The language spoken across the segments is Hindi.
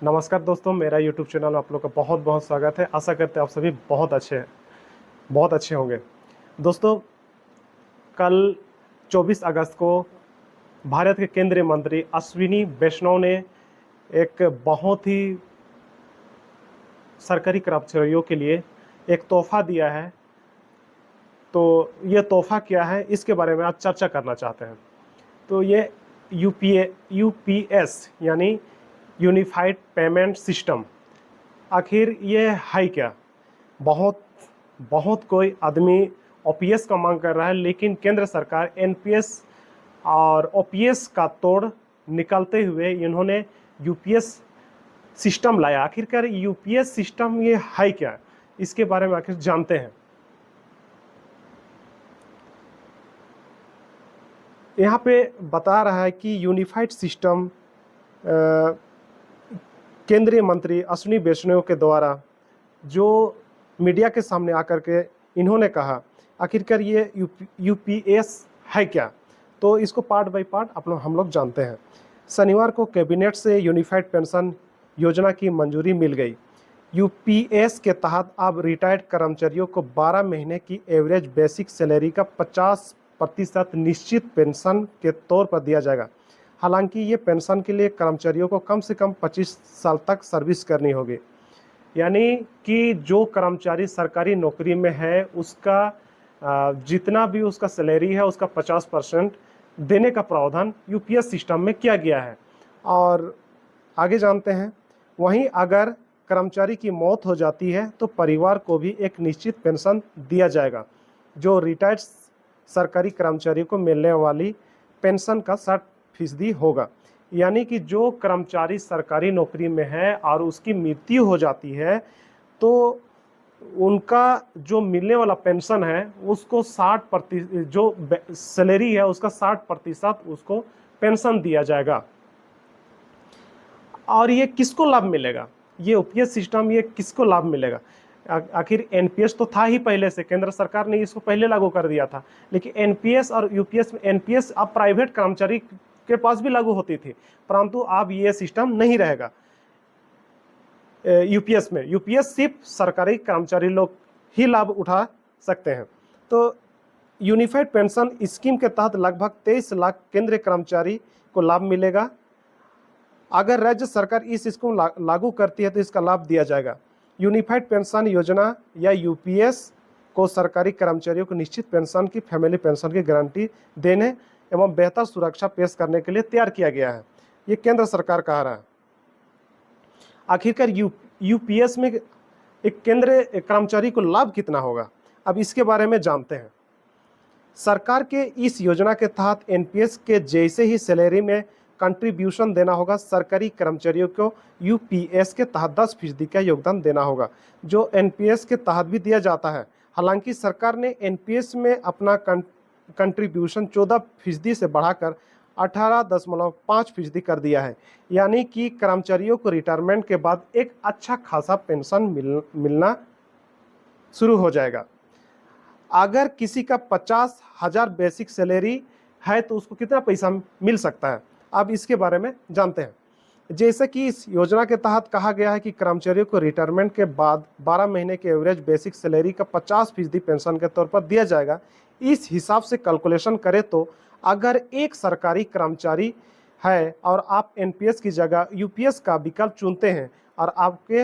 नमस्कार दोस्तों, मेरा यूट्यूब चैनल में आप लोग का बहुत बहुत स्वागत है। आशा करते हैं आप सभी बहुत अच्छे होंगे। दोस्तों, कल 24 अगस्त को भारत के केंद्रीय मंत्री अश्विनी वैष्णव ने एक बहुत ही सरकारी कर्मचारियों के लिए एक तोहफा दिया है। तो ये तोहफा क्या है, इसके बारे में आज चर्चा करना चाहते हैं। तो ये यूपीएस यानी यूनिफाइड पेमेंट सिस्टम, आखिर ये है क्या? बहुत बहुत कोई आदमी ओपीएस का मांग कर रहा है, लेकिन केंद्र सरकार एनपीएस और ओपीएस का तोड़ निकालते हुए इन्होंने यूपीएस सिस्टम लाया। आखिरकार यूपीएस सिस्टम ये है क्या, इसके बारे में आखिर जानते हैं। यहाँ पे बता रहा है कि यूनिफाइड सिस्टम केंद्रीय मंत्री अश्विनी वैष्णव के द्वारा जो मीडिया के सामने आकर के इन्होंने कहा, आखिरकार ये यूपीएस है क्या। तो इसको पार्ट बाय पार्ट हम लोग जानते हैं। शनिवार को कैबिनेट से यूनिफाइड पेंशन योजना की मंजूरी मिल गई। यूपीएस के तहत अब रिटायर्ड कर्मचारियों को 12 महीने की एवरेज बेसिक सैलरी का 50% निश्चित पेंशन के तौर पर दिया जाएगा। हालांकि ये पेंशन के लिए कर्मचारियों को कम से कम 25 साल तक सर्विस करनी होगी। यानी कि जो कर्मचारी सरकारी नौकरी में है उसका जितना भी उसका सैलरी है उसका 50% देने का प्रावधान यूपीएस सिस्टम में किया गया है। और आगे जानते हैं, वहीं अगर कर्मचारी की मौत हो जाती है तो परिवार को भी एक निश्चित पेंशन दिया जाएगा, जो रिटायर्ड सरकारी कर्मचारी को मिलने वाली पेंशन का 60% होगा। यानी कि जो कर्मचारी सरकारी नौकरी में है और उसकी मृत्यु हो जाती है तो उनका जो मिलने वाला पेंशन है उसको 60%, जो सैलरी है उसका 60% उसको पेंशन दिया जाएगा। और ये किसको लाभ मिलेगा, ये यूपीएस सिस्टम ये किसको लाभ मिलेगा? आखिर एनपीएस तो था ही पहले से, केंद्र सरकार ने इसको पहले लागू कर दिया था। लेकिन एनपीएस और यूपीएस में, एनपीएस अब प्राइवेट कर्मचारी के पास भी लागू होती थी, परंतु अब ये सिस्टम नहीं रहेगा यूपीएस में। यूपीएस सिर्फ सरकारी कर्मचारी लोग ही लाभ उठा सकते हैं। तो यूनिफाइड पेंशन स्कीम के तहत लगभग 23 लाख केंद्रीय कर्मचारी को लाभ मिलेगा। अगर राज्य सरकार इस स्कीम लागू करती है तो इसका लाभ दिया जाएगा। यूनिफाइड पेंशन योजना या यूपीएस को सरकारी कर्मचारियों को निश्चित पेंशन की, फैमिली पेंशन की गारंटी देने एवं बेहतर सुरक्षा पेश करने के लिए तैयार किया गया है, ये केंद्र सरकार कह रहा है। आखिरकार यूपीएस में एक केंद्रीय कर्मचारी को लाभ कितना होगा, अब इसके बारे में जानते हैं। सरकार के इस योजना के तहत एनपीएस के जैसे ही सैलरी में कंट्रीब्यूशन देना होगा। सरकारी कर्मचारियों को यूपीएस के तहत 10% का योगदान देना होगा, जो एनपीएस के तहत भी दिया जाता है। हालांकि सरकार ने एनपीएस में अपना कंट्रीब्यूशन 14% से बढ़ाकर 18.5% कर दिया है। यानी कि कर्मचारियों को रिटायरमेंट के बाद एक अच्छा खासा पेंशन मिलना शुरू हो जाएगा। अगर किसी का 50,000 बेसिक सैलरी है तो उसको कितना पैसा मिल सकता है, अब इसके बारे में जानते हैं। जैसे कि इस योजना के तहत कहा गया है कि कर्मचारियों को रिटायरमेंट के बाद 12 महीने के एवरेज बेसिक सैलरी का 50% पेंशन के तौर पर दिया जाएगा। इस हिसाब से कैलकुलेशन करें तो अगर एक सरकारी कर्मचारी है और आप एनपीएस की जगह यूपीएस का विकल्प चुनते हैं और आपके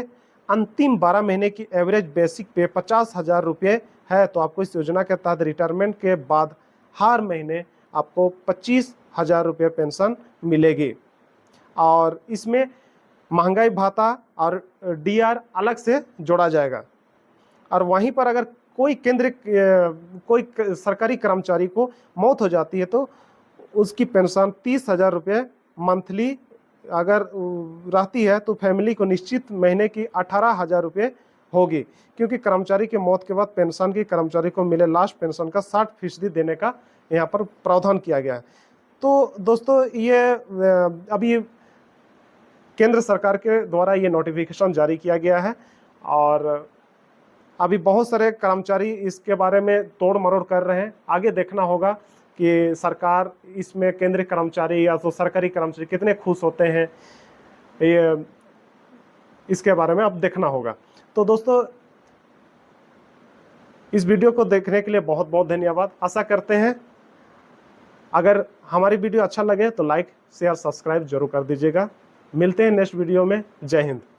अंतिम 12 महीने की एवरेज बेसिक पे 50,000 रुपये है, तो आपको इस योजना के तहत रिटायरमेंट के बाद हर महीने आपको 25,000 रुपये पेंशन मिलेगी। और इसमें महंगाई भत्ता और डीआर अलग से जोड़ा जाएगा। और वहीं पर अगर कोई सरकारी कर्मचारी को मौत हो जाती है तो उसकी पेंशन 30,000 रुपये मंथली अगर रहती है तो फैमिली को निश्चित महीने की 18,000 रुपये होगी, क्योंकि कर्मचारी की मौत के बाद पेंशन की कर्मचारी को मिले लास्ट पेंशन का 60% देने का यहाँ पर प्रावधान किया गया है। तो दोस्तों, ये अभी केंद्र सरकार के द्वारा ये नोटिफिकेशन जारी किया गया है और अभी बहुत सारे कर्मचारी इसके बारे में तोड़ मरोड़ कर रहे हैं। आगे देखना होगा कि सरकार इसमें केंद्रीय कर्मचारी या तो सरकारी कर्मचारी कितने खुश होते हैं। ये इसके बारे में अब देखना होगा। तो दोस्तों, इस वीडियो को देखने के लिए बहुत बहुत धन्यवाद। आशा करते हैं अगर हमारी वीडियो अच्छा लगे तो लाइक शेयर सब्सक्राइब जरूर कर दीजिएगा। मिलते हैं नेक्स्ट वीडियो में। जय हिंद।